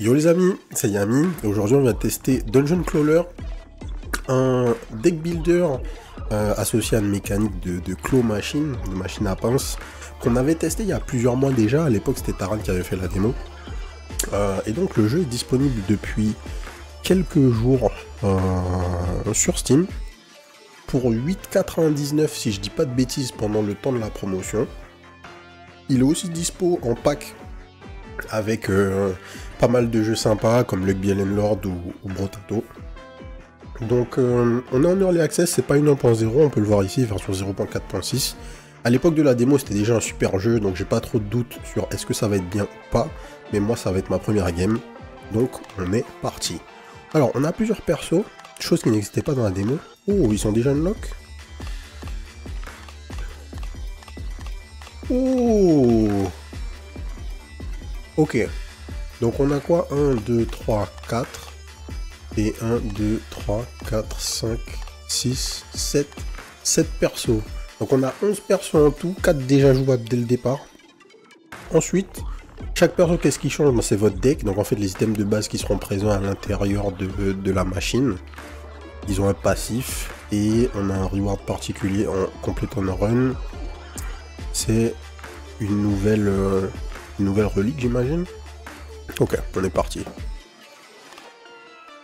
Yo les amis, c'est Yami et aujourd'hui on va tester Dungeon Crawler, un deck builder associé à une mécanique de claw machine, de machine à pince, qu'on avait testé il y a plusieurs mois déjà. À l'époque c'était Taran qui avait fait la démo. Et donc le jeu est disponible depuis quelques jours sur Steam pour 8,99 si je dis pas de bêtises pendant le temps de la promotion. Il est aussi dispo en pack avec pas mal de jeux sympas comme Luck Lord ou Brotato. Donc on est en early access, c'est pas une 1.0, on peut le voir ici, version 0.4.6. A l'époque de la démo c'était déjà un super jeu, donc j'ai pas trop de doute sur est-ce que ça va être bien ou pas, mais moi ça va être ma première game, donc on est parti. Alors on a plusieurs persos, chose qui n'existait pas dans la démo. Oh, ils sont déjà unlock. Oh, ok. Donc on a quoi? 1, 2, 3, 4. Et 1, 2, 3, 4, 5, 6, 7. 7 persos. Donc on a 11 persos en tout, 4 déjà jouables dès le départ. Ensuite, chaque perso, qu'est-ce qui change? C'est votre deck. Donc en fait, les items de base qui seront présents à l'intérieur de la machine. Ils ont un passif. Et on a un reward particulier en complétant un run. C'est une nouvelle relique, j'imagine. Ok, on est parti.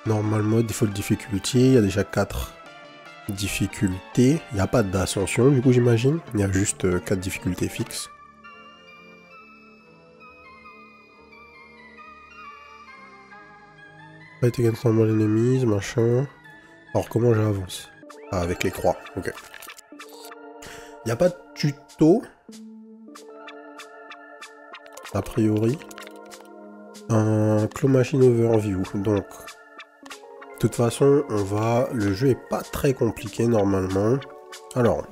Normal mode, default difficulty, il y a déjà 4 difficultés. Il n'y a pas d'ascension du coup j'imagine. Il y a juste 4 difficultés fixes. Fight against normal enemies, machin. Alors comment j'avance? Ah, avec les croix, ok. Il n'y a pas de tuto. A priori. Un claw machine overview, donc... De toute façon, le jeu est pas très compliqué normalement. Alors,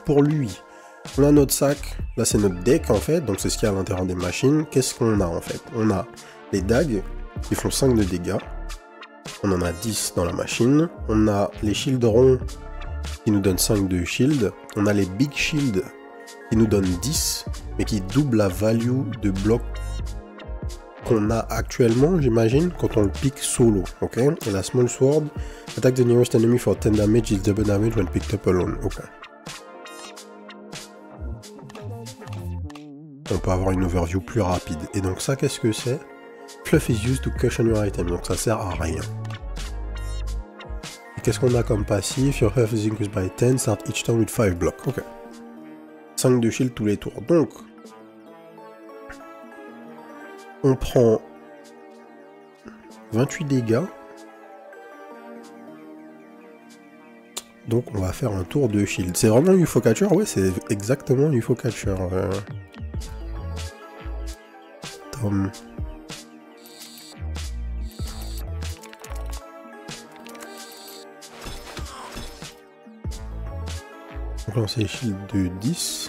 pour lui, on a notre sac. Là, c'est notre deck en fait. Donc, c'est ce qu'il y a à l'intérieur des machines. Qu'est-ce qu'on a en fait? On a les dagues qui font 5 de dégâts. On en a 10 dans la machine. On a les shields ronds qui nous donnent 5 de shield. On a les big shields qui nous donnent 10, mais qui doublent la value de bloc qu'on a actuellement, j'imagine, quand on le pique solo, ok? Et la small sword, attack the nearest enemy for 10 damage, is double damage when picked up alone, ok. On peut avoir une overview plus rapide. Et donc ça, qu'est-ce que c'est? Fluff is used to cushion your item, donc ça sert à rien. Et qu'est-ce qu'on a comme passif? Your health is increased by 10, start each turn with 5 blocks, ok. 5 de shield tous les tours, donc... On prend 28 dégâts. Donc on va faire un tour de shield. C'est vraiment un UFO Catcher? Ouais, c'est exactement un UFO Catcher. Tom. Donc là c'est shield de 10.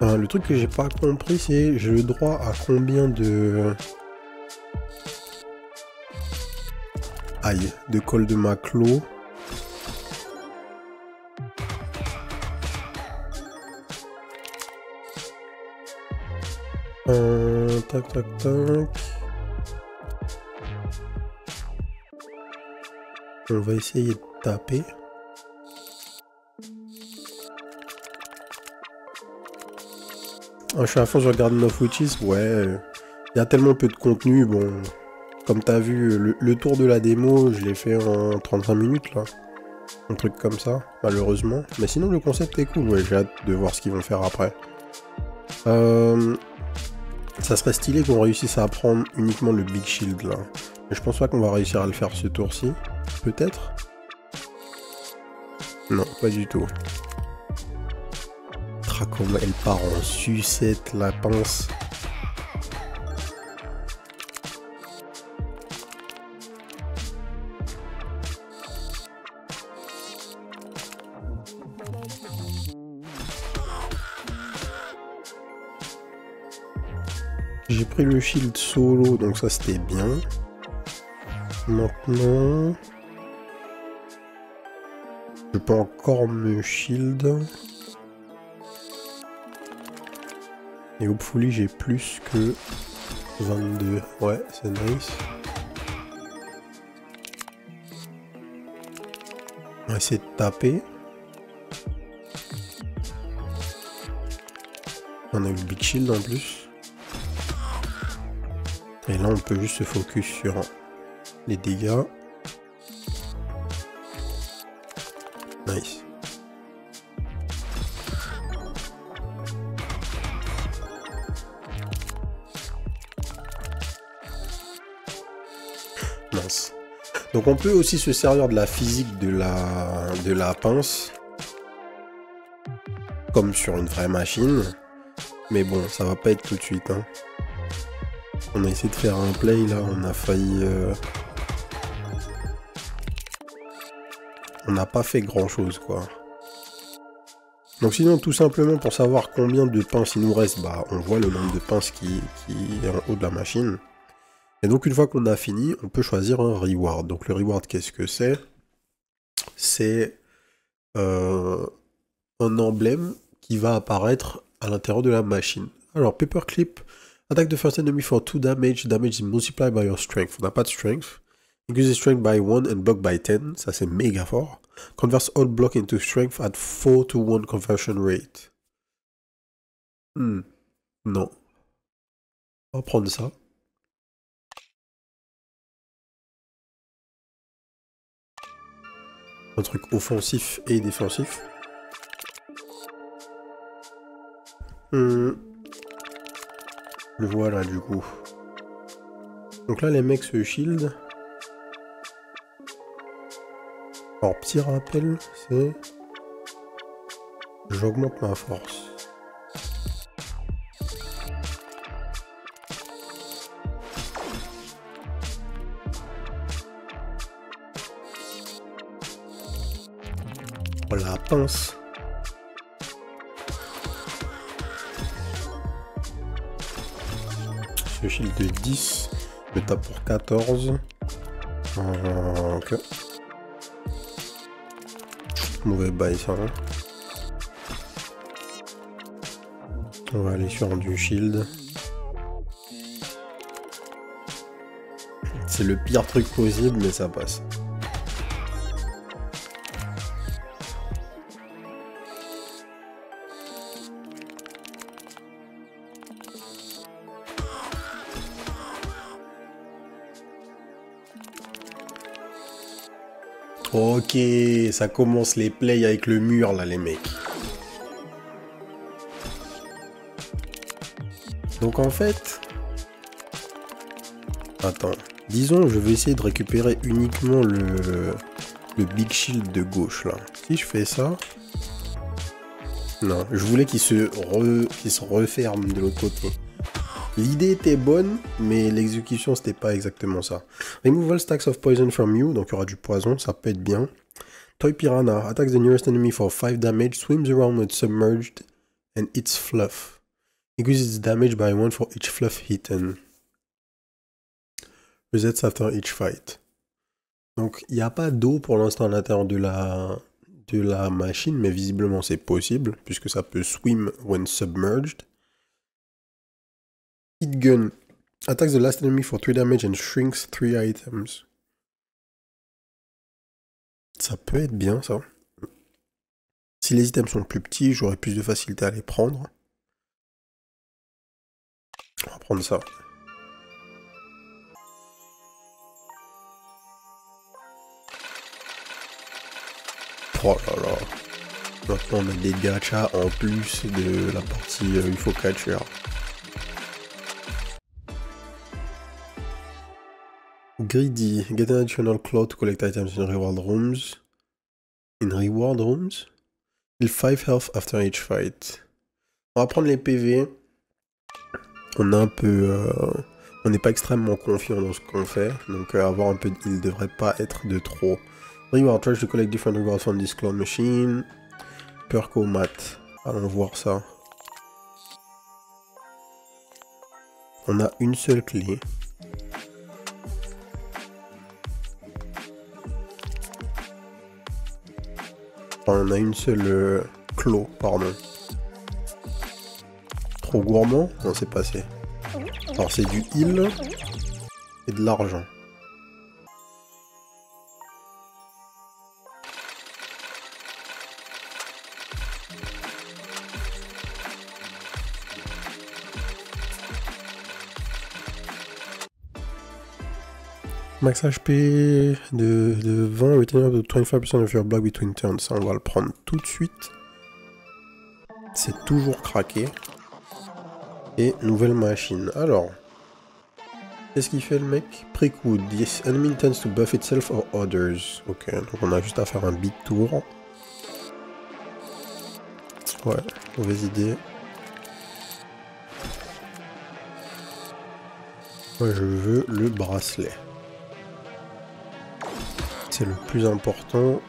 Le truc que j'ai pas compris, c'est j'ai le droit à combien de... Aïe, de col de maclo. Tac, tac, tac. On va essayer de taper. Je suis à fond sur Garden of Witches, ouais, il y a tellement peu de contenu, bon, comme t'as vu, le tour de la démo, je l'ai fait en 35 minutes, là, un truc comme ça, malheureusement, mais sinon le concept est cool, ouais, j'ai hâte de voir ce qu'ils vont faire après. Ça serait stylé qu'on réussisse à prendre uniquement le Big Shield, là, mais je pense pas qu'on va réussir à le faire ce tour-ci, peut-être? Non, pas du tout. Comme elle part en sucette, la pince. J'ai pris le shield solo, donc ça c'était bien. Maintenant... Je peux encore me shield. Et hopefully j'ai plus que 22. Ouais, c'est nice. On va essayer de taper. On a eu le big shield en plus. Et là on peut juste se focus sur les dégâts. Nice. Mince. Donc on peut aussi se servir de la physique de la pince. Comme sur une vraie machine. Mais bon, ça va pas être tout de suite. Hein. On a essayé de faire un play là, on a failli... On n'a pas fait grand chose quoi. Donc sinon tout simplement pour savoir combien de pinces il nous reste, bah on voit le nombre de pinces qui est en haut de la machine. Et donc une fois qu'on a fini, on peut choisir un reward. Donc le reward qu'est-ce que c'est? C'est un emblème qui va apparaître à l'intérieur de la machine. Alors Paperclip, attack the first enemy for 2 damage, damage is multiplied by your strength. On n'a pas de strength. Increase strength by 1 and block by 10, ça c'est méga fort. Converts all block into strength at 4 to 1 conversion rate. Non. On va prendre ça. Un truc offensif et défensif. Le voilà du coup. Donc là les mecs se shield. Alors petit rappel, c'est... J'augmente ma force. Oh la pince. Ce shield de 10, je tape pour 14. Ok. Mauvais bail ça. Hein. On va aller sur du shield. C'est le pire truc possible, mais ça passe. Ok, ça commence les plays avec le mur là les mecs. Donc en fait... Attends, disons je vais essayer de récupérer uniquement le big shield de gauche là. Si je fais ça... Non, je voulais qu'il se referme de l'autre côté. L'idée était bonne, mais l'exécution c'était pas exactement ça. Remove all stacks of poison from you, donc il y aura du poison, ça peut être bien. Toy Piranha, attacks the nearest enemy for 5 damage, swims around with submerged and eats fluff. Increases its damage by 1 for each fluff eaten. Resets after each fight. Donc il n'y a pas d'eau pour l'instant à l'intérieur de la machine, mais visiblement c'est possible, puisque ça peut swim when submerged. Hit gun. Attacks the last enemy for 3 damage and shrinks 3 items. Ça peut être bien ça. Si les items sont plus petits, j'aurai plus de facilité à les prendre. On va prendre ça. Oh là là. Maintenant on a des gachas en plus de la partie UFO Catcher. Greedy, get an additional claw to collect items in reward rooms. In reward rooms? Heal 5 health after each fight. On va prendre les PV. On a un peu... on n'est pas extrêmement confiant dans ce qu'on fait. Donc avoir un peu de heal devrait pas être de trop. Reward, try to collect different rewards from this clone machine. Perco mat. Allons voir ça. On a une seule clé. On a une seule claw, pardon. trop gourmand. Non, c'est passé. Alors, c'est du heal et de l'argent. Max HP de 20, retain up to 25% of your block between turns. Ça, on va le prendre tout de suite. C'est toujours craqué. Et nouvelle machine. Alors, qu'est-ce qu'il fait le mec? Prequoud. This enemy intends to buff itself or others. Ok, donc on a juste à faire un beat tour. Ouais, mauvaise idée. Moi, je veux le bracelet. C'est le plus important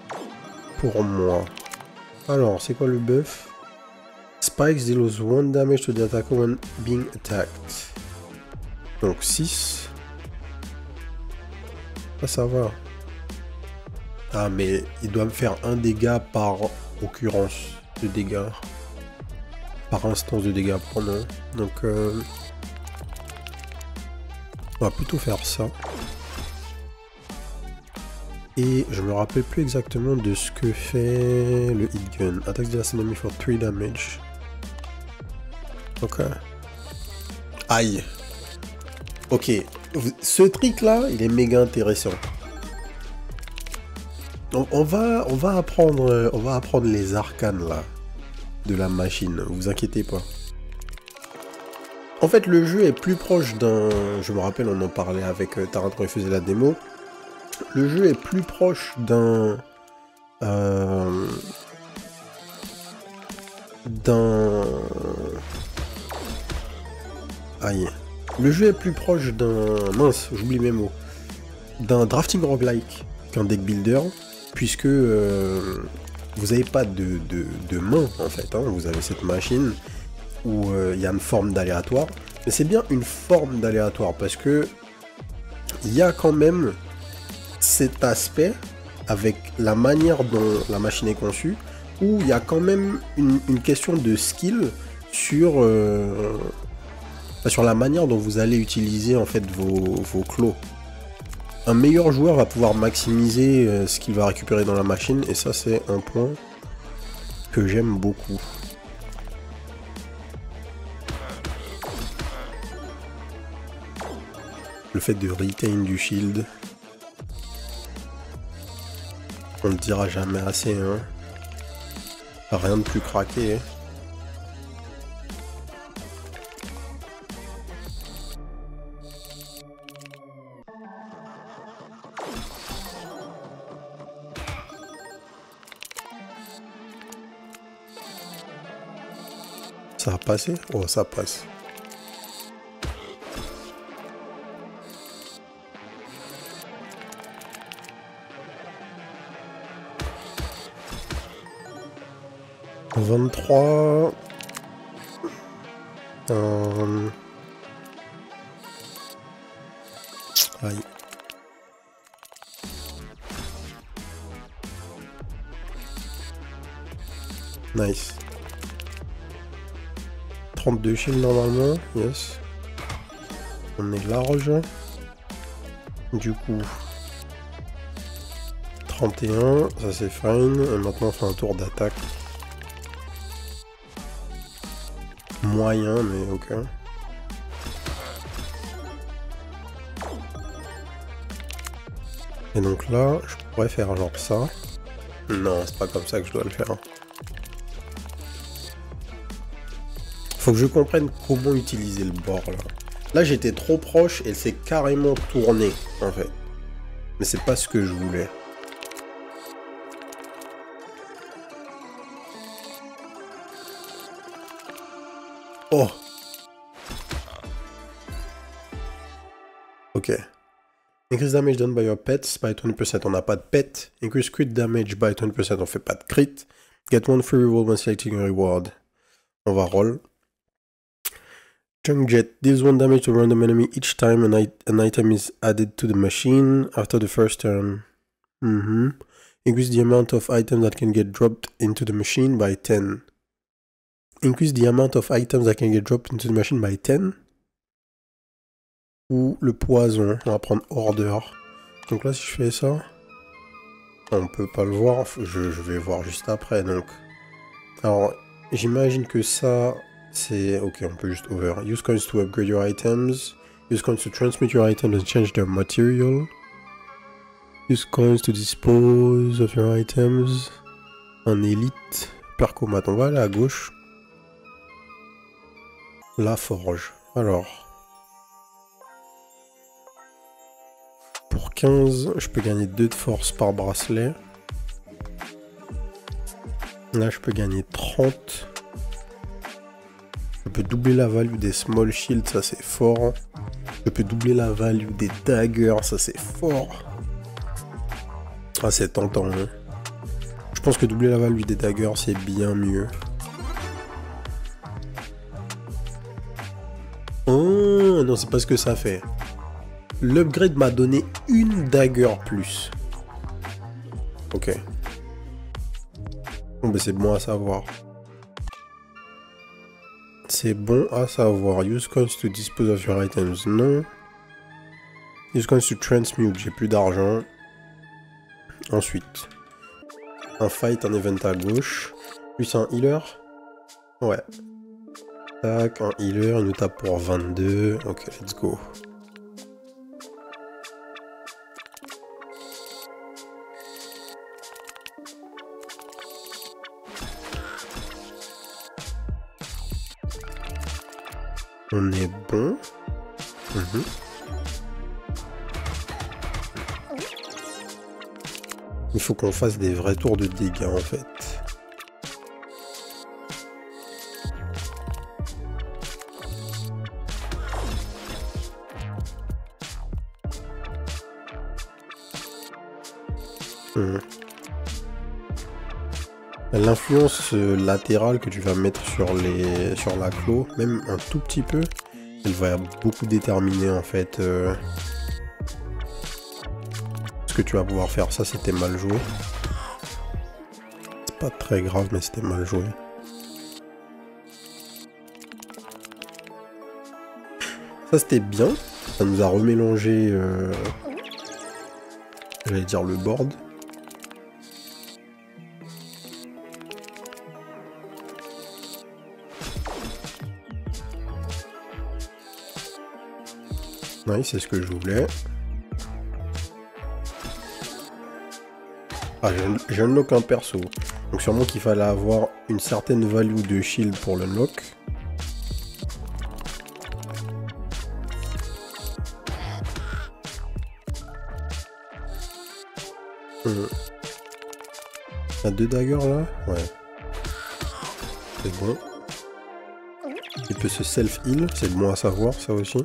pour moi. Alors, c'est quoi le buff? Spikes deals 1 damage to the attacker when being attacked. Donc 6. Ça va. Ah, mais il doit me faire un dégât par occurrence de dégâts. Par instance de dégâts, pardon. Donc, on va plutôt faire ça. Et je me rappelle plus exactement de ce que fait le hit gun. Attack the last enemy for 3 damage. Ok. Aïe. Ok. Ce truc là, il est méga intéressant. On va apprendre les arcanes là de la machine. Vous inquiétez pas. En fait, le jeu est plus proche d'un. Je me rappelle, on en parlait avec Taran quand il faisait la démo. Le jeu est plus proche d'un... Aïe. Le jeu est plus proche d'un... Mince, j'oublie mes mots. D'un drafting roguelike qu'un deck builder, puisque vous n'avez pas de main, en fait. Hein. Vous avez cette machine où il y a une forme d'aléatoire. Mais c'est bien une forme d'aléatoire, parce que il y a quand même cet aspect avec la manière dont la machine est conçue, où il y a quand même une question de skill sur la manière dont vous allez utiliser en fait vos clos. Un meilleur joueur va pouvoir maximiser ce qu'il va récupérer dans la machine, et ça c'est un point que j'aime beaucoup. Le fait de retain du shield. On ne le dira jamais assez, hein. Rien de plus craqué. Hein. Ça a passé? Oh, ça passe. « 23... Aïe. Nice. 32 shield normalement, yes. On est large. Du coup... 31, ça c'est fine. Et maintenant on fait un tour d'attaque. Moyen, mais ok. Et donc là, je pourrais faire genre ça. Non, c'est pas comme ça que je dois le faire. Faut que je comprenne comment utiliser le bord là. Là, j'étais trop proche et c'est carrément tourné en fait. Mais c'est pas ce que je voulais. Oh. Ok. Increase damage done by your pets by 20%. On n'a pas de pet. Increase crit damage by 20%. On fait pas de crit. Get one free reroll when selecting a reward. On va roll. Chunk Jet deals 1 damage to a random enemy each time an item is added to the machine after the first turn. Increase the amount of items that can get dropped into the machine by 10. Increase the amount of items that can get dropped into the machine by 10. Ou le poison. On va prendre order. Donc là, si je fais ça, on peut pas le voir. Je vais voir juste après. Donc, alors, j'imagine que ça, c'est... Ok, on peut juste over. Use coins to upgrade your items. Use coins to transmit your items and change their material. Use coins to dispose of your items. En élite. Percomat. On va aller à gauche. La forge. Alors. Pour 15, je peux gagner 2 de force par bracelet. Là, je peux gagner 30. Je peux doubler la value des small shields, ça c'est fort. Je peux doubler la value des daggers, ça c'est fort. Ah, c'est tentant. Hein. Je pense que doubler la value des daggers, c'est bien mieux. Oh, non, c'est pas ce que ça fait. L'upgrade m'a donné une dagger plus. Ok. Bon, ben c'est bon à savoir. C'est bon à savoir. Use coins to dispose of your items. Non. Use coins to transmute. J'ai plus d'argent. Ensuite. Un fight, un event à gauche. Lui, c'est un healer. Ouais. Tac, un healer. Il nous tape pour 22. Ok, let's go. On est bon. Il faut qu'on fasse des vrais tours de dégâts en fait. L'influence latérale que tu vas mettre sur la clo, même un tout petit peu, elle va beaucoup déterminer en fait ce que tu vas pouvoir faire. Ça, c'était mal joué. C'est pas très grave, mais c'était mal joué. Ça, c'était bien. Ça nous a remélangé, j'allais dire le board. Oui, c'est ce que je voulais. Ah, j'ai unlock un perso. Donc sûrement qu'il fallait avoir une certaine value de shield pour l'unlock. Il y a 2 daggers là? Ouais. C'est bon. Il peut se self-heal, c'est bon à savoir ça aussi.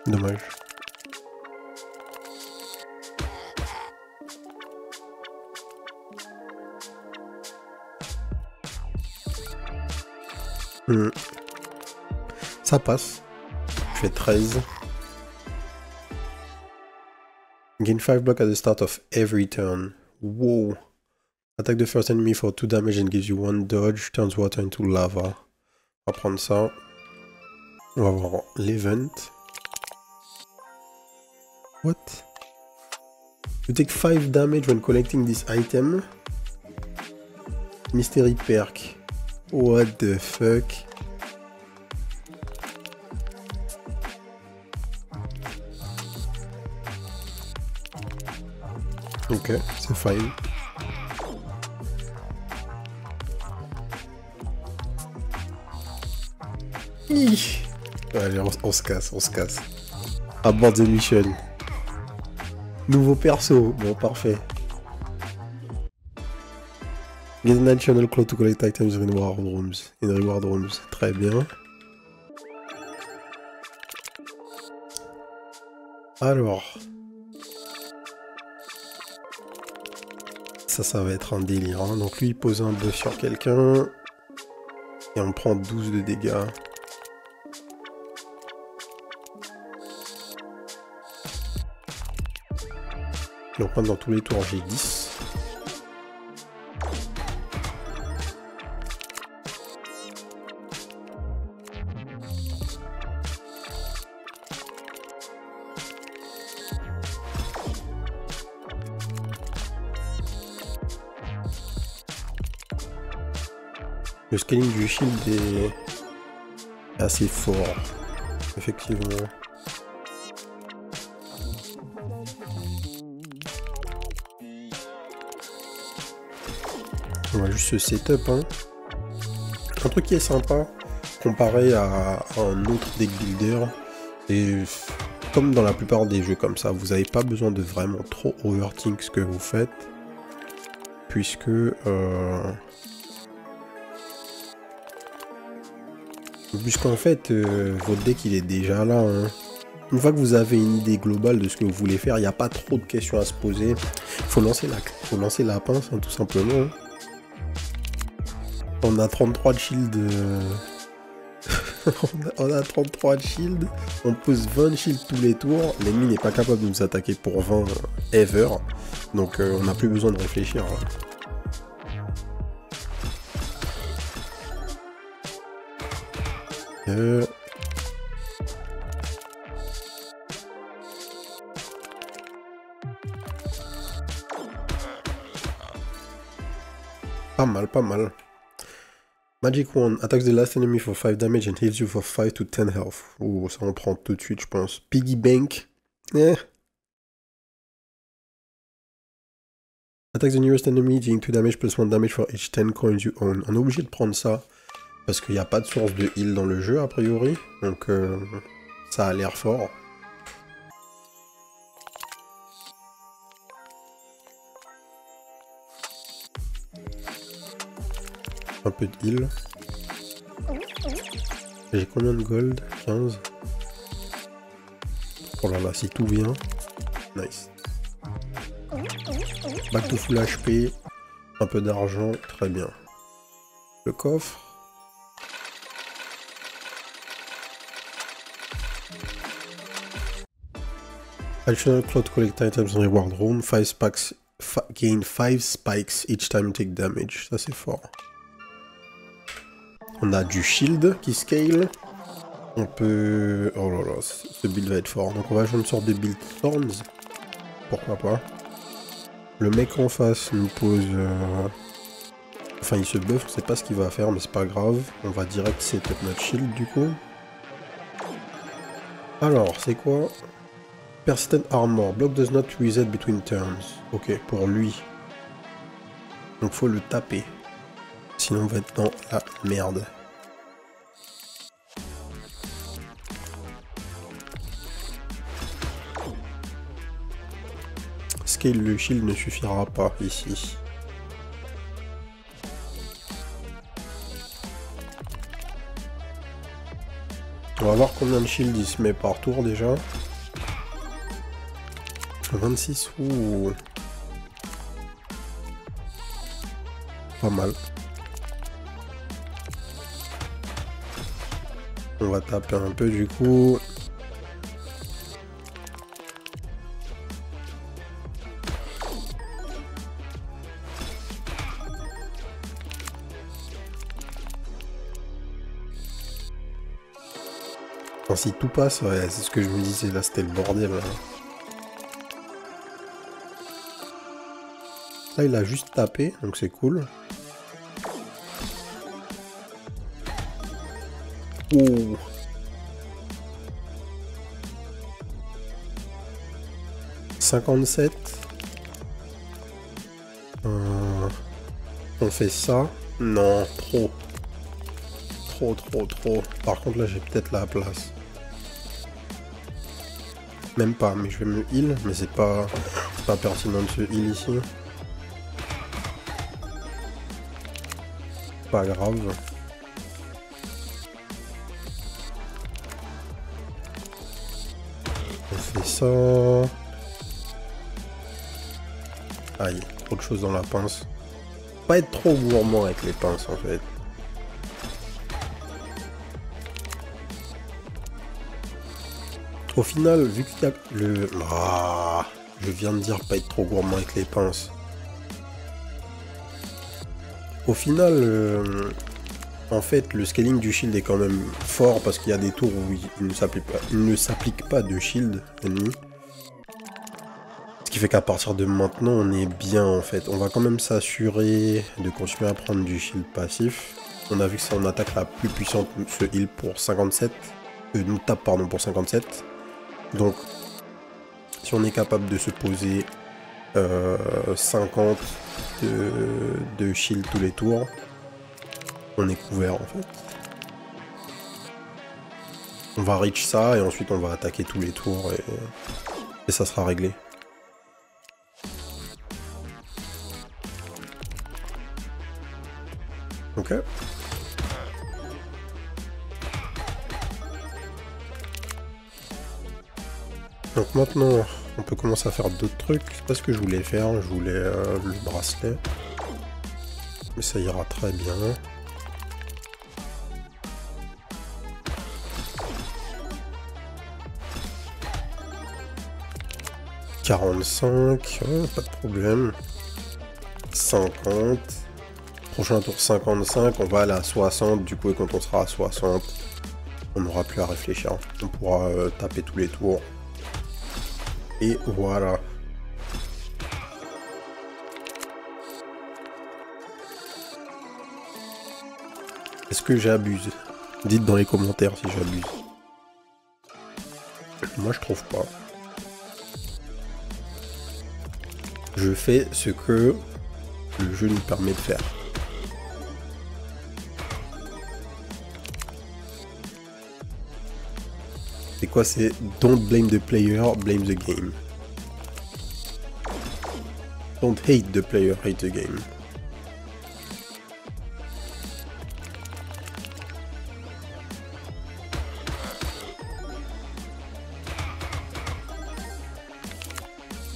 Dommage. Ça passe. Je fais 13. Gain 5 block at the start of every turn. Wow. Attack the first enemy for 2 damage and gives you 1 dodge. Turns water into lava. On va prendre ça. On va voir l'event. What? You take 5 damage when collecting this item. Mystery perk. What the fuck? Ok, c'est fine. Allez, on se casse, on se casse. Abort the mission. Nouveau perso, bon parfait. Get an additional claw to collect items in reward rooms. In reward rooms, très bien. Alors. Ça va être un délire. Hein. Donc lui, il pose un buff sur quelqu'un. Et on prend 12 de dégâts. Donc moi, dans tous les tours, j'ai 10. Le scaling du shield est assez fort, effectivement. On va juste se setup. Hein. Un truc qui est sympa, comparé à un autre deck builder, et comme dans la plupart des jeux comme ça, vous n'avez pas besoin de vraiment trop overthink ce que vous faites, puisque... Puisqu'en fait, votre deck il est déjà là. Hein. Une fois que vous avez une idée globale de ce que vous voulez faire, il n'y a pas trop de questions à se poser. Faut lancer la pince, hein, tout simplement. On a 33 de shield. On a 33 de shield. On pose 20 de shield tous les tours. L'ennemi n'est pas capable de nous attaquer pour 20 ever. Donc on n'a plus besoin de réfléchir. Hein. Pas mal, pas mal. Magic Wand attacks the last enemy for 5 damage and heals you for 5 to 10 health. Oh, ça on prend tout de suite, je pense. Piggy Bank. Attack the nearest enemy, dealing 2 damage plus 1 damage for each 10 coins you own. On est obligé de prendre ça. Parce qu'il n'y a pas de source de heal dans le jeu, a priori. Donc, ça a l'air fort. Un peu de heal. J'ai combien de gold? 15. Oh là là, si tout vient. Nice. Back to full HP. Un peu d'argent, très bien. Le coffre. Additional cloud collect items in reward room. 5 spikes. Gain 5 spikes each time you take damage. Ça c'est fort. On a du shield qui scale. On peut... Oh là là, ce build va être fort. Donc on va jouer une sorte de build Thorns. Pourquoi pas. Le mec en face nous pose... Enfin il se buff, on sait pas ce qu'il va faire mais c'est pas grave. On va direct setup notre shield du coup. Alors c'est quoi? Persistent Armor. Block does not reset between turns. Ok, pour lui. Donc faut le taper. Sinon on va être dans la merde. Scale le shield ne suffira pas ici. On va voir combien de shield il se met par tour déjà. 26 ou... Pas mal. On va taper un peu du coup. Enfin, si tout passe, ouais, c'est ce que je me disais, là c'était le bordel. Là. Là il a juste tapé, donc c'est cool. Oh. « 57. On fait ça. Non, trop. Trop. Par contre là j'ai peut-être la place. Même pas, mais je vais me heal, mais c'est pas pertinent de se heal ici. Pas grave. On fait ça. Aïe. trop de choses dans la pince. Pas être trop gourmand avec les pinces en fait. Au final, vu qu'il y a le... Ah, je viens de dire pas être trop gourmand avec les pinces. Au final, en fait, le scaling du shield est quand même fort parce qu'il y a des tours où il ne s'applique pas de shield ennemi. Ce qui fait qu'à partir de maintenant, on est bien en fait. On va quand même s'assurer de continuer à prendre du shield passif. On a vu que c'est en attaque la plus puissante, ce heal pour 57. Nous tape pardon pour 57. Donc, si on est capable de se poser 50 de shield tous les tours, on est couvert en fait. On va reach ça et ensuite on va attaquer tous les tours et ça sera réglé. Ok. Donc maintenant, on peut commencer à faire d'autres trucs. C'est pas ce que je voulais faire, je voulais le bracelet. Mais ça ira très bien. « 45, pas de problème. 50. Prochain tour 55, on va aller à 60. Du coup, et quand on sera à 60, on n'aura plus à réfléchir. On pourra taper tous les tours. Et voilà. Est-ce que j'abuse? Dites dans les commentaires si j'abuse. Moi, je trouve pas. Je fais ce que le jeu nous permet de faire. C'est quoi? C'est don't blame the player, blame the game. Don't hate the player, hate the game.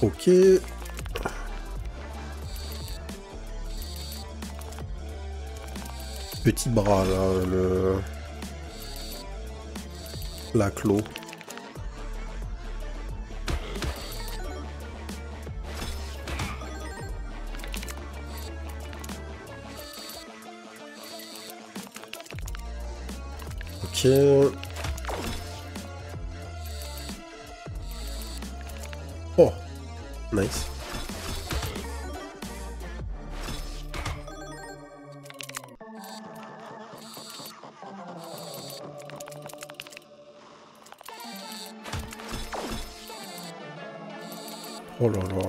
Ok. Petit bras là, la clos. Ok. Oh, nice. Oh là là.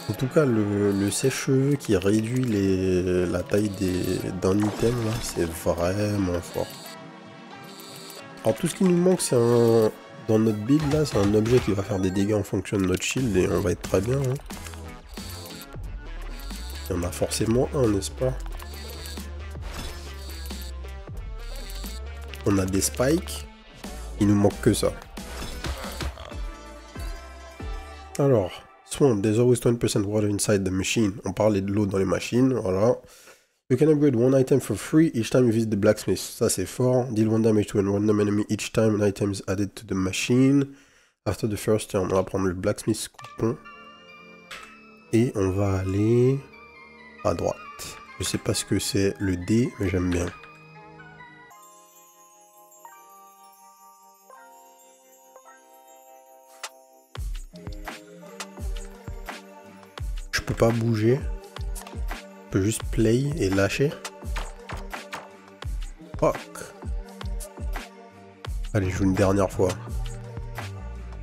En tout cas, le sèche-cheveux qui réduit la taille d'un item, là, c'est vraiment fort. Alors tout ce qui nous manque, c'est dans notre build, là, c'est un objet qui va faire des dégâts en fonction de notre shield et on va être très bien. Hein. Il y en a forcément un, n'est-ce pas? On a des spikes. Il nous manque que ça. Alors, Swamp, there's always 20% water inside the machine. On parlait de l'eau dans les machines, voilà. You can upgrade one item for free each time you visit the blacksmith. Ça c'est fort. Deal one damage to a random enemy each time an item is added to the machine. After the first turn, on va prendre le blacksmith coupon. Et on va aller à droite. Je sais pas ce que c'est le D, mais j'aime bien. Je peux pas bouger. Je peux juste play et lâcher. Fuck. Allez, je joue une dernière fois.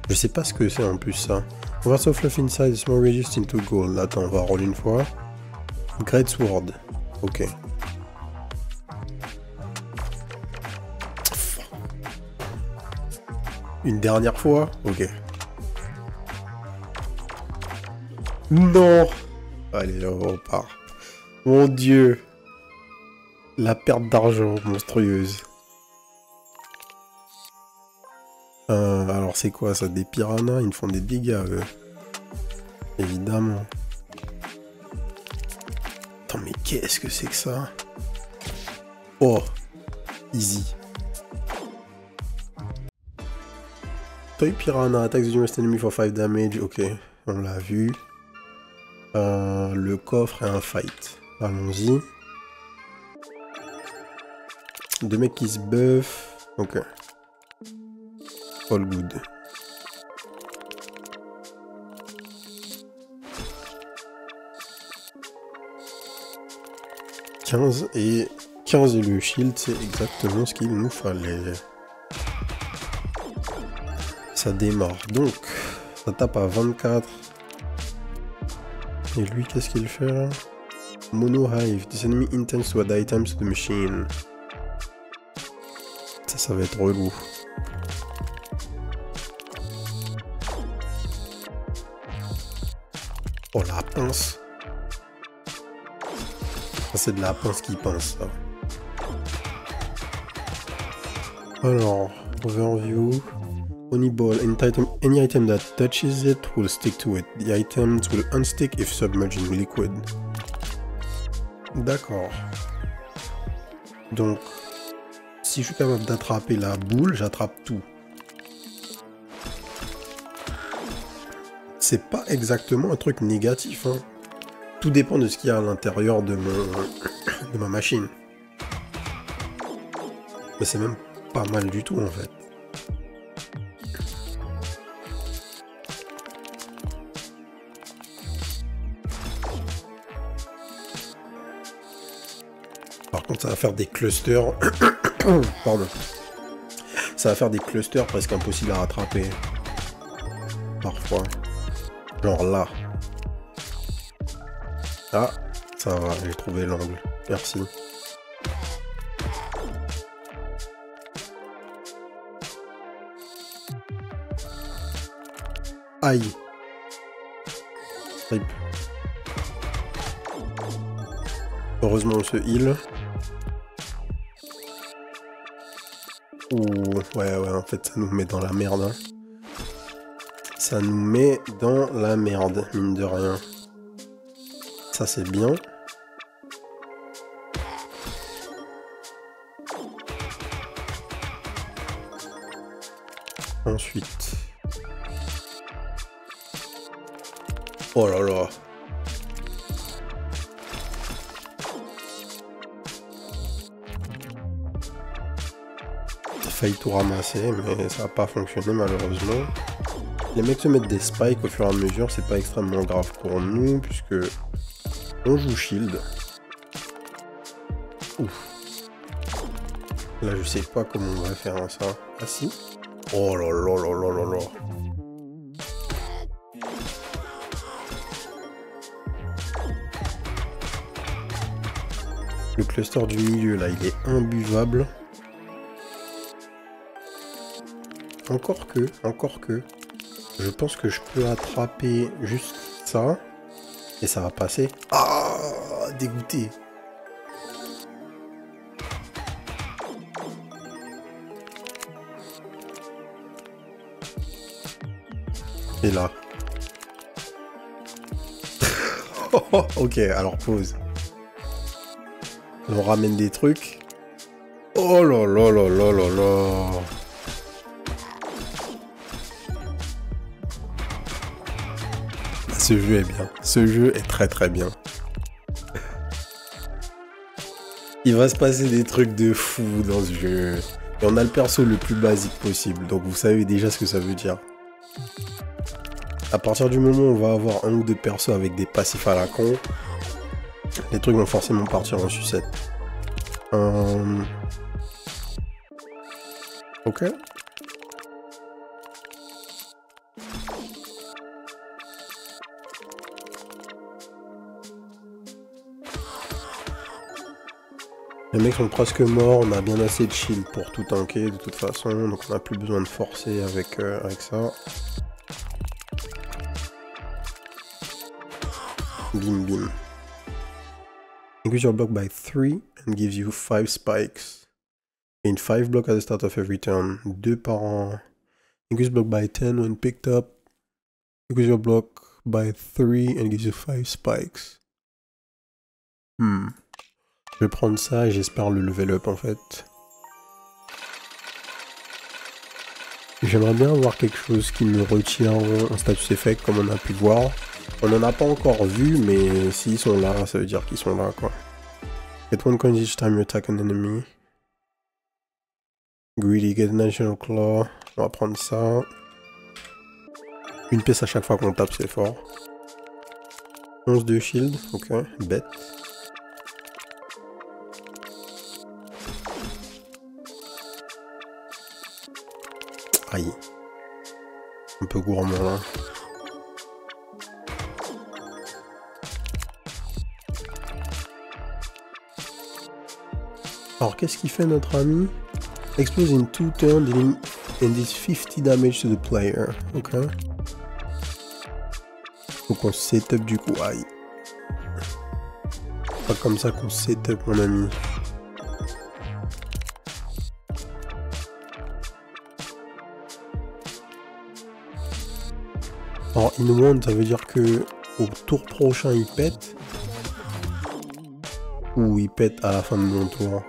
Je sais pas ce que c'est en plus ça. Convert of fluff inside small reduced into gold. Attends, on va roller une fois. Great Sword. Ok. Une dernière fois. Ok. Non. Allez, on repart. Mon dieu. La perte d'argent monstrueuse. Alors c'est quoi ça? Des piranhas, ils me font des dégâts eux. Évidemment. Attends mais qu'est-ce que c'est que ça? Oh, easy. Toy Piranha attacks the nearest enemy for 5 damage. Ok, on l'a vu. Le coffre et un fight. Allons-y. Deux mecs qui se buffent. Ok. All good. Et 15 et le shield, c'est exactement ce qu'il nous fallait. Ça démarre. Donc, ça tape à 24. Et lui, qu'est-ce qu'il fait là? Mono Hive. This enemy intends to add items to the machine. Ça va être relou. Oh, la pince. C'est de la pince qui pince, ça. Alors, overview. Only ball. Any item that touches it will stick to it. The items will unstick if submerged in liquid. D'accord. Donc, si je suis capable d'attraper la boule, j'attrape tout. C'est pas exactement un truc négatif, hein. Tout dépend de ce qu'il y a à l'intérieur de ma machine. Mais c'est même pas mal du tout, en fait. Par contre, ça va faire des clusters. Pardon. Ça va faire des clusters presque impossibles à rattraper. Parfois. Genre là. Ah, ça va, j'ai trouvé l'angle. Merci. Aïe. Rip. Heureusement on se heal. Ouh, ouais, en fait ça nous met dans la merde. Hein. Ça nous met dans la merde, mine de rien. Ça c'est bien. Ensuite. Oh là là. J'ai failli tout ramasser, mais ça n'a pas fonctionné malheureusement. Les mecs se mettent des spikes au fur et à mesure, c'est pas extrêmement grave pour nous, puisque on joue shield. Ouf. Là, je sais pas comment on va faire ça. Ah si. Oh là là là là là là. Le cluster du milieu, là, il est imbuvable. Encore que. Je pense que je peux attraper juste ça. Et ça va passer. Ah, dégoûté. Et là. Ok, alors pause. On ramène des trucs. Oh là là là là là là. Ce jeu est bien. Ce jeu est très très bien. Il va se passer des trucs de fou dans ce jeu. Et on a le perso le plus basique possible. Donc vous savez déjà ce que ça veut dire. À partir du moment où on va avoir un ou deux persos avec des passifs à la con, les trucs vont forcément partir en sucette. Ok. Les mecs sont presque morts, on a bien assez de shield pour tout tanker de toute façon, donc on n'a plus besoin de forcer avec ça. Bim bim. Increase your block by 3 and gives you 5 spikes. In 5 blocks at the start of every turn. 2 par an. Increase block by 10 when picked up. Increase your block by 3 and gives you 5 spikes. Je vais prendre ça et j'espère le level up en fait. J'aimerais bien avoir quelque chose qui me retire un status effect comme on a pu voir. On n'en a pas encore vu, mais s'ils sont là, ça veut dire qu'ils sont là quoi. Get 1 coin each time you attack an enemy. Greedy, get National Claw. On va prendre ça. Une pièce à chaque fois qu'on tape, c'est fort. 11 de shield, ok, bête. Aïe. Un peu gourmand là. Alors qu'est-ce qu'il fait notre ami? Explode in 2 turns dealing and this 50 damage to the player. Ok. Faut qu'on setup du coup. Aïe. Pas comme ça qu'on setup mon ami. Alors in one ça veut dire que au tour prochain il pète. Ou il pète à la fin de mon tour.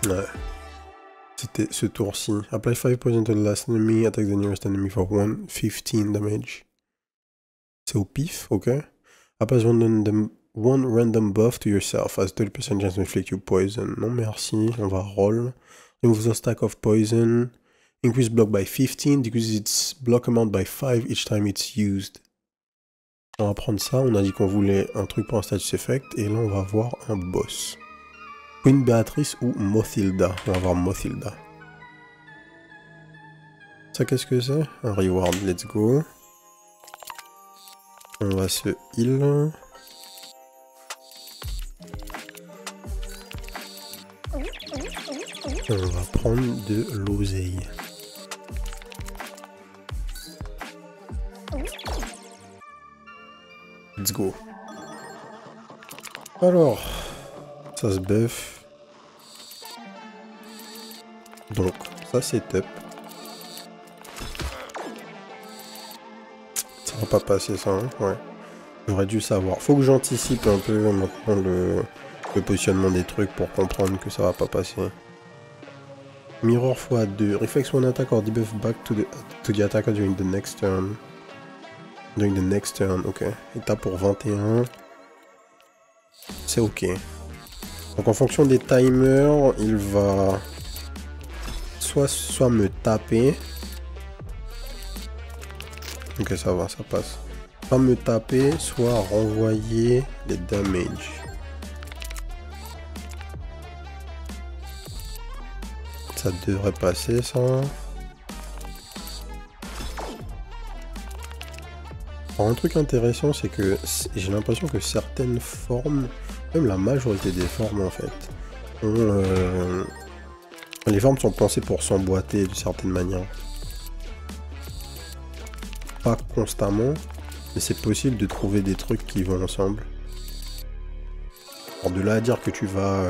Ouais. C'était ce tour-ci. Apply 5 poison to the last enemy, attack the nearest enemy for 15 damage. C'est au pif, ok. Apply one random buff to yourself, as 30% chance to inflict you poison. Non merci, on va roll. Remove the stack of poison. Increase block by 15, decrease its block amount by 5 each time it's used. On va prendre ça, on a dit qu'on voulait un truc pour un status effect, et là on va voir un boss. Queen Beatrice ou Mothilda. On va voir Mothilda. Ça qu'est-ce que c'est? Un reward, let's go. On va se heal. Et on va prendre de l'oseille. Let's go. Alors, ça se buff. Donc, ça c'est top. Ça va pas passer ça, hein? Ouais. J'aurais dû savoir. Faut que j'anticipe un peu maintenant le positionnement des trucs pour comprendre que ça va pas passer. Mirror x2. Reflex one attack or debuff back to the attacker during the next turn. During the next turn, ok. État pour 21. C'est ok. Donc en fonction des timers, il va soit me taper. Ok, ça va, ça passe. Soit me taper, soit renvoyer les damage. Ça devrait passer ça. Alors, un truc intéressant, c'est que j'ai l'impression que certaines formes, même la majorité des formes en fait, les formes sont pensées pour s'emboîter d'une certaine manière. Pas constamment, mais c'est possible de trouver des trucs qui vont ensemble. Alors de là à dire que tu vas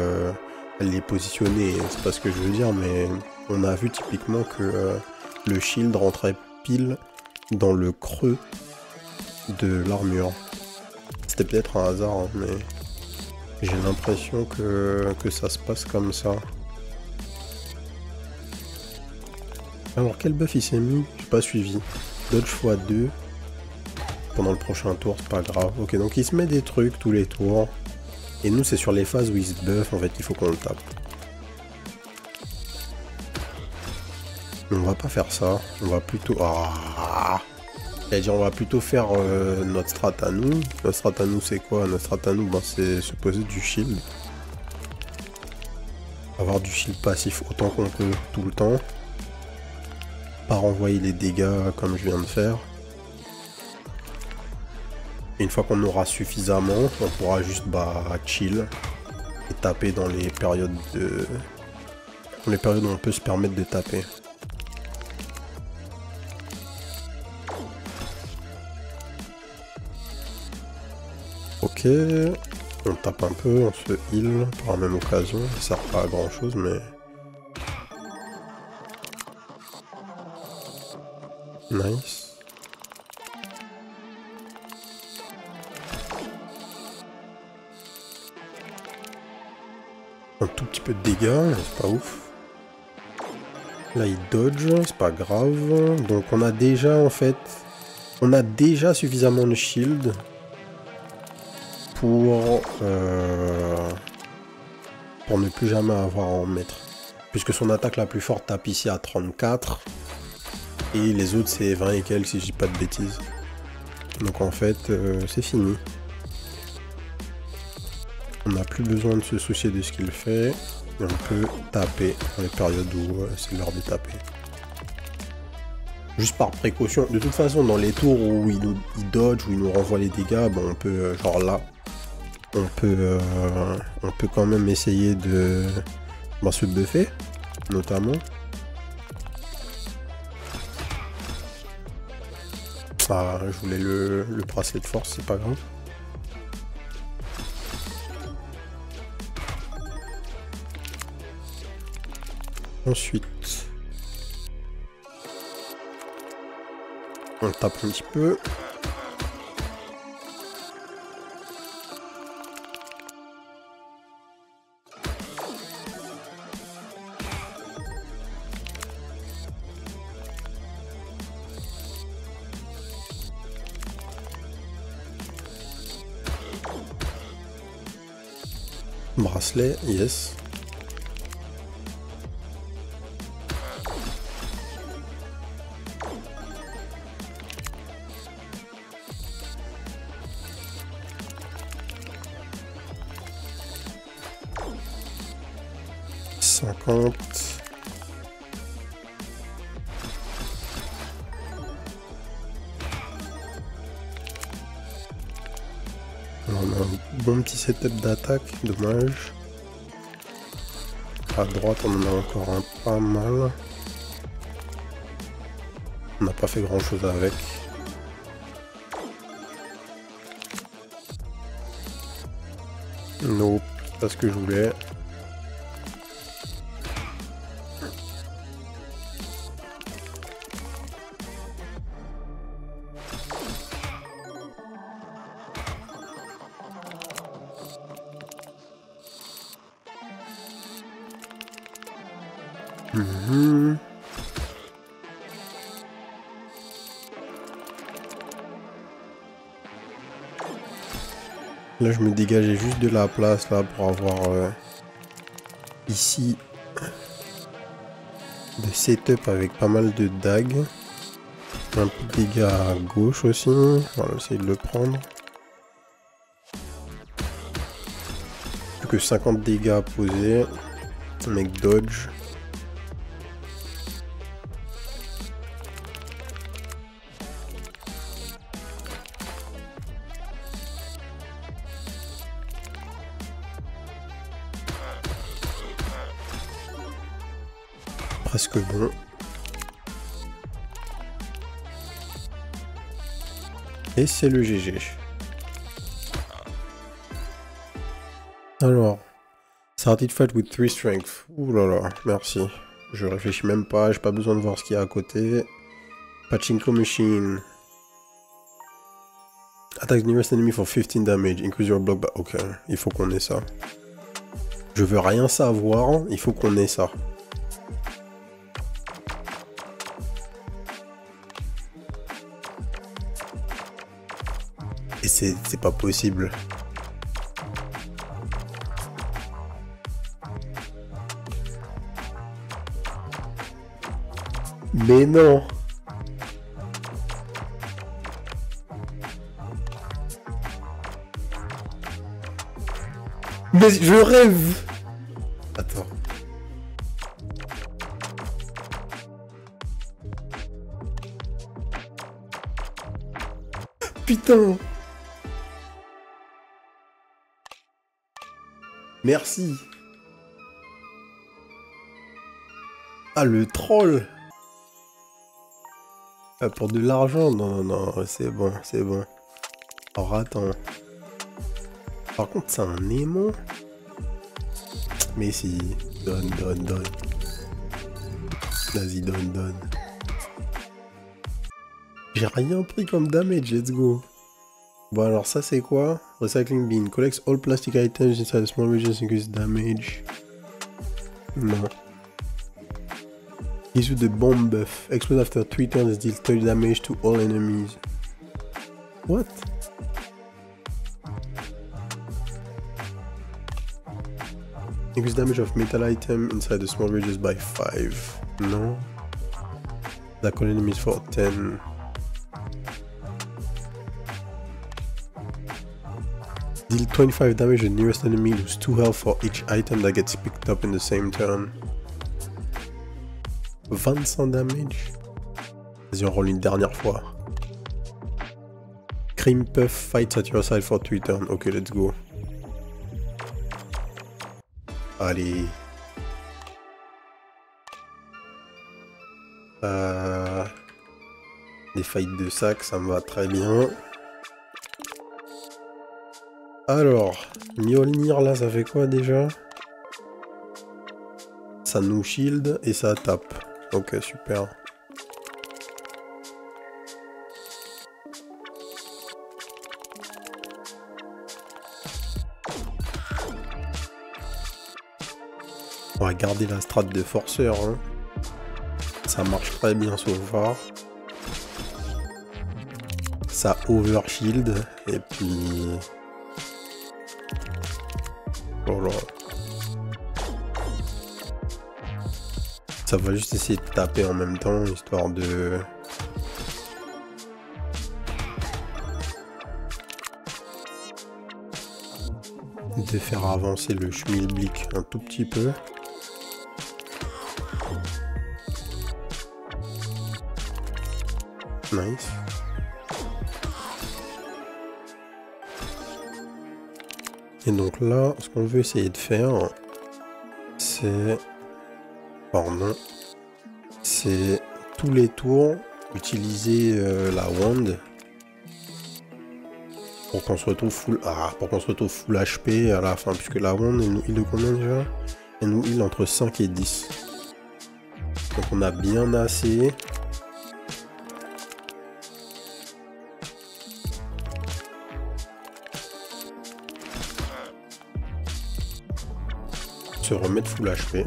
les positionner, c'est pas ce que je veux dire, mais on a vu typiquement que le shield rentrait pile dans le creux de l'armure. C'était peut-être un hasard, hein, mais j'ai l'impression que ça se passe comme ça. Alors quel buff il s'est mis? J'ai pas suivi. Dodge x2 pendant le prochain tour, c'est pas grave. Ok, donc il se met des trucs tous les tours. Et nous c'est sur les phases où il se buff en fait qu'il faut qu'on le tape. On va pas faire ça, on va plutôt... C'est-à-dire on va plutôt faire notre strat à nous. Notre strat à nous c'est quoi? Notre strat à nous c'est se poser du shield. Avoir du shield passif autant qu'on peut tout le temps. Pas renvoyer les dégâts comme je viens de faire. Et une fois qu'on aura suffisamment, on pourra juste chill et taper dans les périodes où on peut se permettre de taper. Ok. On tape un peu, on se heal par la même occasion. Ça sert pas à grand chose, mais... Nice. Un tout petit peu de dégâts, c'est pas ouf. Là il dodge, c'est pas grave. Donc on a déjà en fait... On a déjà suffisamment de shield pour ne plus jamais avoir à en mettre. Puisque son attaque la plus forte tape ici à 34. Et les autres c'est 20 et quelques si je dis pas de bêtises. Donc en fait c'est fini. On n'a plus besoin de se soucier de ce qu'il fait. Et on peut taper dans les périodes où c'est l'heure de taper. Juste par précaution. De toute façon, dans les tours où il dodge, où il nous renvoie les dégâts, bon, on peut, genre là, on peut quand même essayer de se buffer, notamment. Ah, je voulais le bracelet de force, c'est pas grave. Ensuite, on tape un petit peu. Bracelet, yes. On a un bon petit setup d'attaque, dommage. À droite, on en a encore un pas mal. On n'a pas fait grand chose avec. Nope, c'est pas ce que je voulais. Là, je me dégageais juste de la place là pour avoir ici de setup avec pas mal de dagues. Un peu de dégâts à gauche aussi. On va essayer de le prendre. Plus que 50 dégâts à poser. Mec dodge. Presque bon. Et c'est le GG. Alors, started fight with 3 strength. Ouh là là, merci. Je réfléchis même pas, j'ai pas besoin de voir ce qu'il y a à côté. Pachinko machine. Attack nearest enemy for 15 damage. Increase your block. Ok, il faut qu'on ait ça. Je veux rien savoir, il faut qu'on ait ça. Et c'est pas possible. Mais non. Mais je rêve. Attends. Putain. Merci. Ah, le troll. Ah, pour de l'argent. Non, non, non, c'est bon, c'est bon. Alors, attends. Par contre, c'est un aimant. Mais si, donne. Vas-y, donne. J'ai rien pris comme damage, let's go. Bon alors ça c'est quoi? Recycling bin. Collects all plastic items inside a small region, increase damage. Non. Gives you the bomb buff. Explode after 3 turns, deals 30 damage to all enemies. What? Increase damage of metal item inside the small ranges by 5. No. That all enemies for 10. Deal 25 damage to the nearest enemy, lose 2 health for each item that gets picked up in the same turn. 25 damage. Vas-y, on roule une dernière fois. Cream Puff fights at your side for 3 turns. Ok, let's go. Allez. Des fights de sac, ça me va très bien. Alors, Mjolnir là, ça fait quoi déjà? Ça nous shield et ça tape. Ok, super. On va garder la strat de forceur. Hein. Ça marche très bien so far. Ça overshield et puis... Voilà. Ça va juste essayer de taper en même temps, histoire de... faire avancer le schmilblick un tout petit peu. Nice. Et donc là, ce qu'on veut essayer de faire, c'est... Pardon. C'est tous les tours, utiliser la wand pour qu'on se retrouve full... pour qu'on se retrouve full HP à la fin, puisque la wand, elle nous heal de combien déjà? Elle nous heal entre 5 et 10. Donc on a bien assez... se remettre full HP.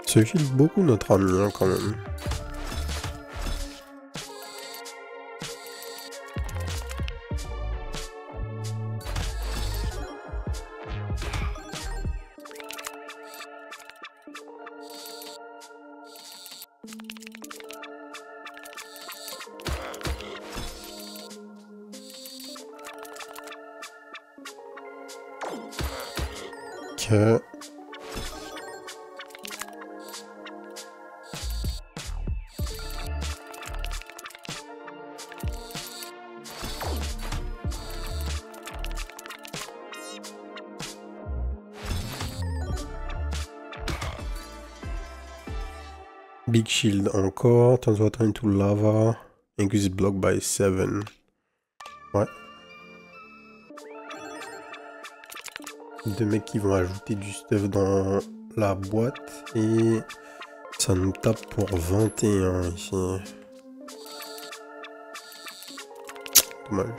Se heal beaucoup notre ami hein, quand même. Ok. Big shield encore, turns water into lava, increase block by 7. Ouais. Deux mecs qui vont ajouter du stuff dans la boîte et ça nous tape pour 21 ici. Dommage.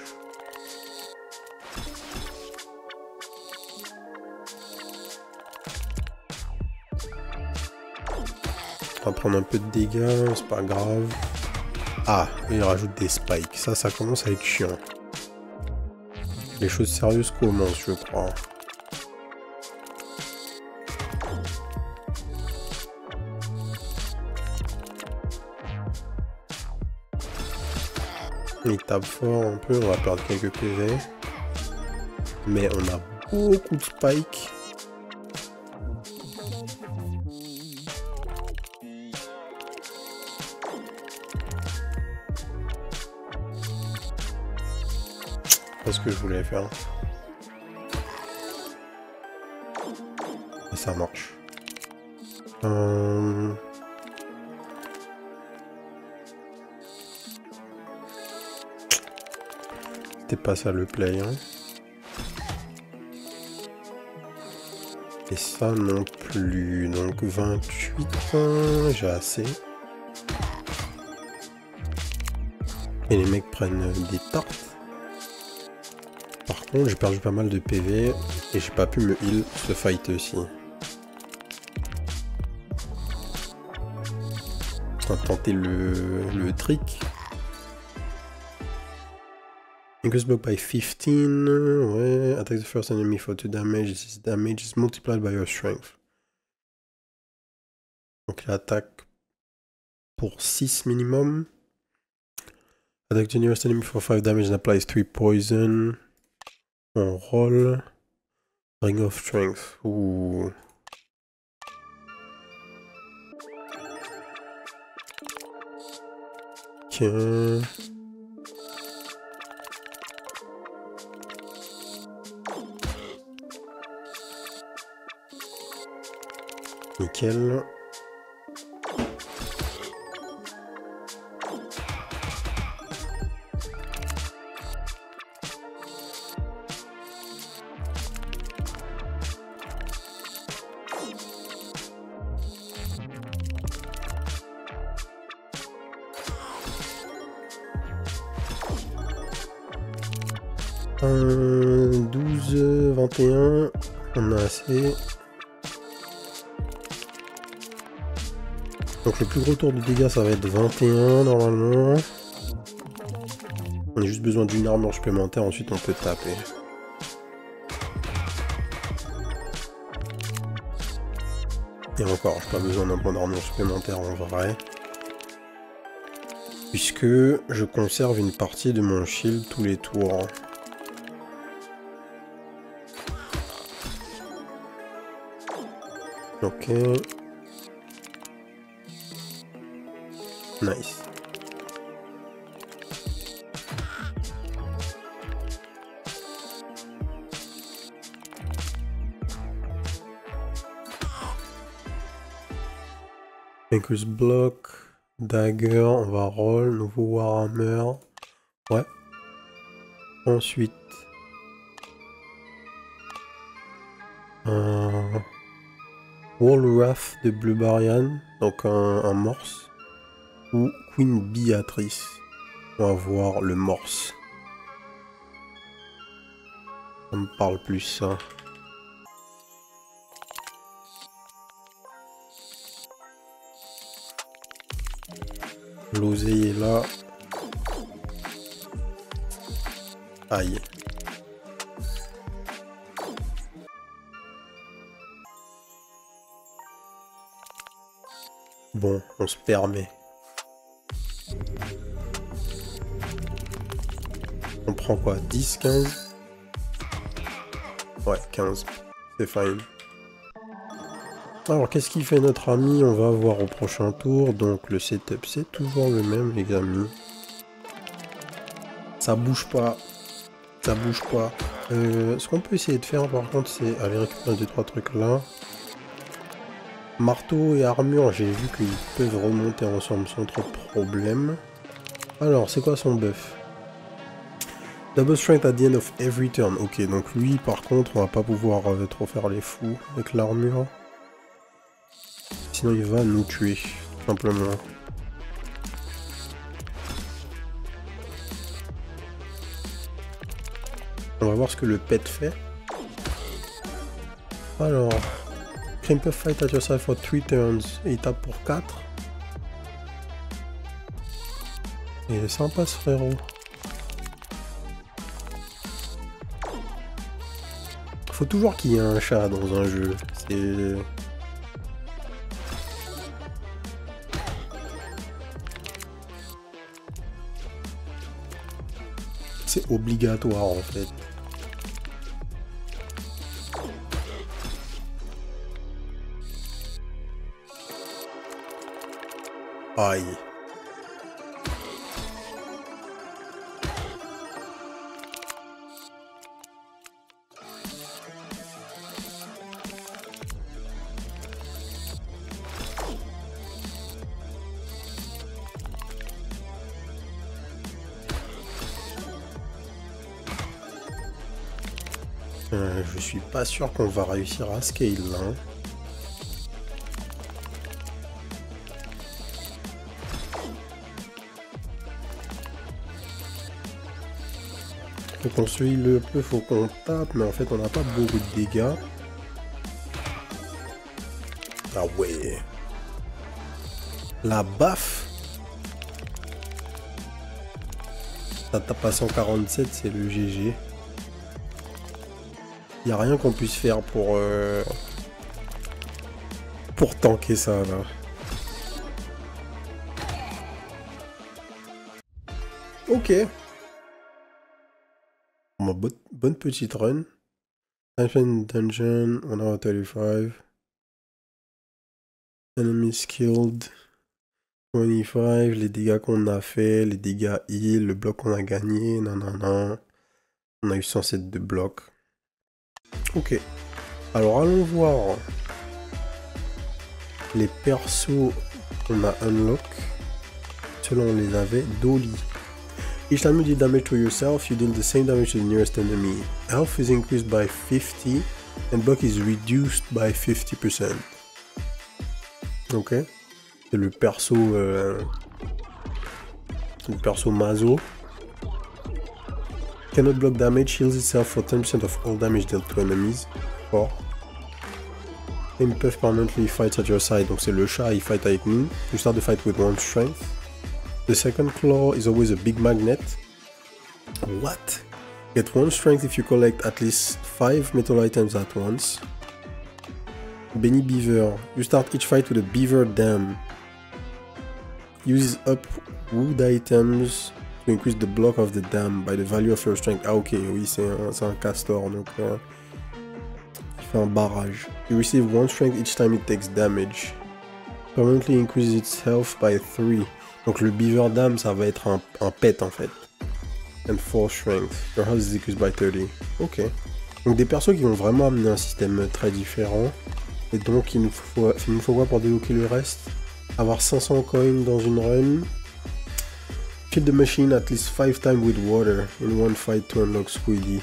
On va prendre un peu de dégâts, c'est pas grave. Ah, il rajoute des spikes. Ça commence à être chiant. Les choses sérieuses commencent, je crois. Il tape fort un peu, on va perdre quelques PV. Mais on a beaucoup de spikes. C'est ce que je voulais faire. Et ça marche. c'était pas ça le play. Hein. Et ça non plus. Donc 28, j'ai assez. Et les mecs prennent des tartes. Par contre, j'ai perdu pas mal de PV et j'ai pas pu me heal ce fight aussi. On va tenter le trick. Increase block by 15. Ouais. Attack the first enemy for 2 damage. This damage is multiplied by your strength. Donc l'attaque pour 6 minimum. Attack the nearest enemy for 5 damage and applies 3 poison. On roll. Ring of strength. Ouh. Ok. Nickel. Un 12, 21, on a assez. Donc le plus gros tour de dégâts ça va être 21 normalement. On a juste besoin d'une armure supplémentaire, ensuite on peut taper. Et encore, j'ai pas besoin d'un point d'armure supplémentaire en vrai. Puisque je conserve une partie de mon shield tous les tours. Ok. Nice. Increase block, dagger, on va roll, nouveau Warhammer. Ouais. Ensuite. Wallwrath de Bleu Barian, donc un morse. Ou Queen Beatrice. On va voir le morse. Ça me parle plus ça. L'oseille est là. Aïe. Bon, on se permet. On prend quoi? 10, 15? Ouais, 15. C'est fine. Alors, qu'est-ce qu'il fait notre ami? On va voir au prochain tour. Donc, le setup, c'est toujours le même, les amis. Ça bouge pas. Ça bouge pas. Ce qu'on peut essayer de faire, par contre, c'est aller récupérer 2-3 trucs là. Marteau et armure, j'ai vu qu'ils peuvent remonter ensemble sans trop de problème. Alors, c'est quoi son buff? Double strength at the end of every turn. Ok, donc lui, par contre, on va pas pouvoir trop faire les fous avec l'armure. Sinon, il va nous tuer, tout simplement. On va voir ce que le pet fait. Alors... Crimp fight at your side for 3 turns. Et il tape pour 4. Il est sympa ce frérot. Faut toujours qu'il y ait un chat dans un jeu. C'est obligatoire en fait. Aïe. Je suis pas sûr qu'on va réussir à scale là. Hein. Faut qu'on suive le peu, faut qu'on tape, mais en fait on n'a pas beaucoup de dégâts. Ah ouais. La baffe. Ça tape à 147, c'est le GG. Il n'y a rien qu'on puisse faire pour tanker ça là. Ok. Bon, bonne petite run. Dungeon, 1h35. Enemies killed. 25, les dégâts qu'on a fait, les dégâts heal, le bloc qu'on a gagné, nanana. On a eu 107 de blocs. Ok. Alors allons voir les persos qu'on a unlock selon on les avait. Dolly. Each time you deal damage to yourself, you deal the same damage to the nearest enemy. Health is increased by 50 and block is reduced by 50%. Ok. C'est le perso Mazo. Cannot block damage, heals itself for 10% of all damage dealt to enemies. Fort. Impuff permanently fights at your side. Donc c'est le chat, il fight avec nous. You start the fight with 1 strength. The second claw is always a big magnet. What? Get 1 strength if you collect at least 5 metal items at once. Benny Beaver. You start each fight with a beaver dam. Uses up wood items to increase the block of the dam by the value of your strength. Ah ok, oui, c'est un castor, donc il fait un barrage. You receive 1 strength each time it takes damage. Permanently increases its health by 3. Donc le beaver dam, ça va être un pet en fait. And 4 strength. Your health is decreased by 30. Ok. Donc des persos qui vont vraiment amener un système très différent. Et donc il nous faut quoi pour débloquer le reste? Avoir 500 coins dans une run. Kill the machine at least 5 times with water in one fight to unlock Squiddy.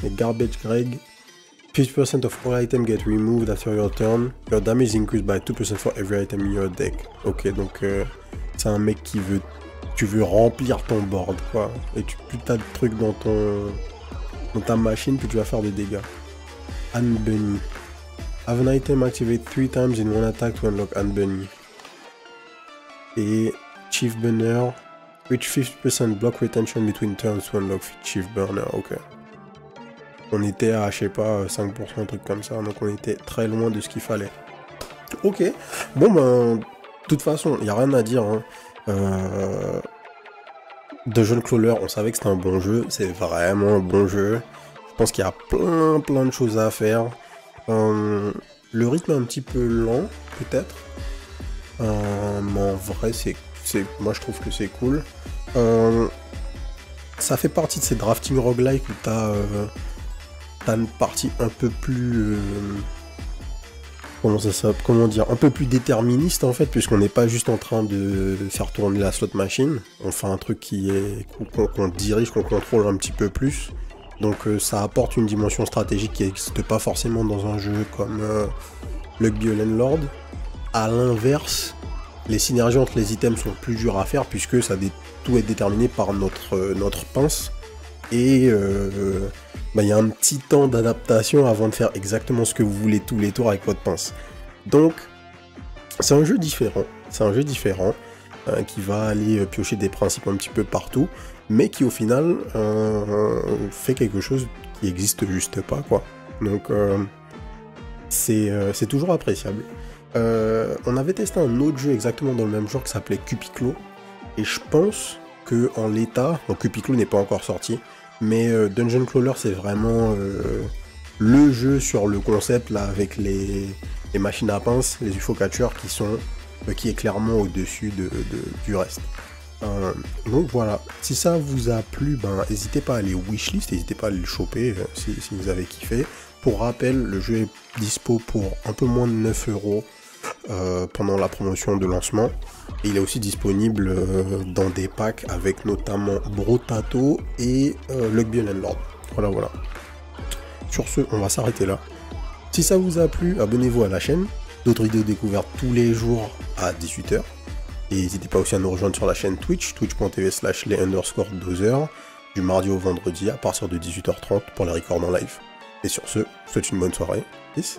Et Garbage Greg. 50% of all items get removed after your turn. Your damage is increased by 2% for every item in your deck. Ok, donc c'est un mec qui veut... Tu veux remplir ton board, quoi. Et plus t'as de trucs dans ta machine, plus tu vas faire des dégâts. Anne Bunny. Have an item activate 3 times in one attack to unlock Anne Bunny. Et Chief Burner. Reach 50% block retention between turns to unlock Chief Burner. Ok. On était à, je sais pas, 5%, un truc comme ça. Donc on était très loin de ce qu'il fallait. Ok. Bon ben, de toute façon, il n'y a rien à dire. Hein. Dungeon Crawler, on savait que c'était un bon jeu. C'est vraiment un bon jeu. Je pense qu'il y a plein de choses à faire. Le rythme est un petit peu lent, peut-être. Mais en vrai, moi je trouve que c'est cool. Ça fait partie de ces drafting roguelike où t'as une partie un peu plus... comment dire, un peu plus déterministe en fait, puisqu'on n'est pas juste en train de faire tourner la slot machine. On fait un truc qu'on dirige, qu'on contrôle un petit peu plus. Donc ça apporte une dimension stratégique qui n'existe pas forcément dans un jeu comme Lucky Landlord. A l'inverse, les synergies entre les items sont plus dures à faire puisque tout est déterminé par notre pince. Et il y a un petit temps d'adaptation avant de faire exactement ce que vous voulez tous les tours avec votre pince. Donc c'est un jeu différent. C'est un jeu différent qui va aller piocher des principes un petit peu partout, mais qui au final fait quelque chose qui existe juste pas, quoi. Donc c'est toujours appréciable. On avait testé un autre jeu exactement dans le même genre qui s'appelait Cupiclo, et je pense que en l'état, donc Cupiclo n'est pas encore sorti, mais Dungeon Crawler c'est vraiment le jeu sur le concept là avec les machines à pince, les UFO catcheurs qui est clairement au-dessus du reste. Donc voilà, si ça vous a plu, n'hésitez pas à aller wishlist, n'hésitez pas à aller le choper si vous avez kiffé. Pour rappel, le jeu est dispo pour un peu moins de 9 € pendant la promotion de lancement. Et il est aussi disponible dans des packs avec notamment Brotato et Lucky Landlord. Voilà. Sur ce, on va s'arrêter là. Si ça vous a plu, abonnez-vous à la chaîne. D'autres vidéos découvertes tous les jours à 18 h. Et n'hésitez pas aussi à nous rejoindre sur la chaîne Twitch, twitch.tv/les_2h, du mardi au vendredi à partir de 18 h 30 pour les records en live. Et sur ce, je vous souhaite une bonne soirée. Peace.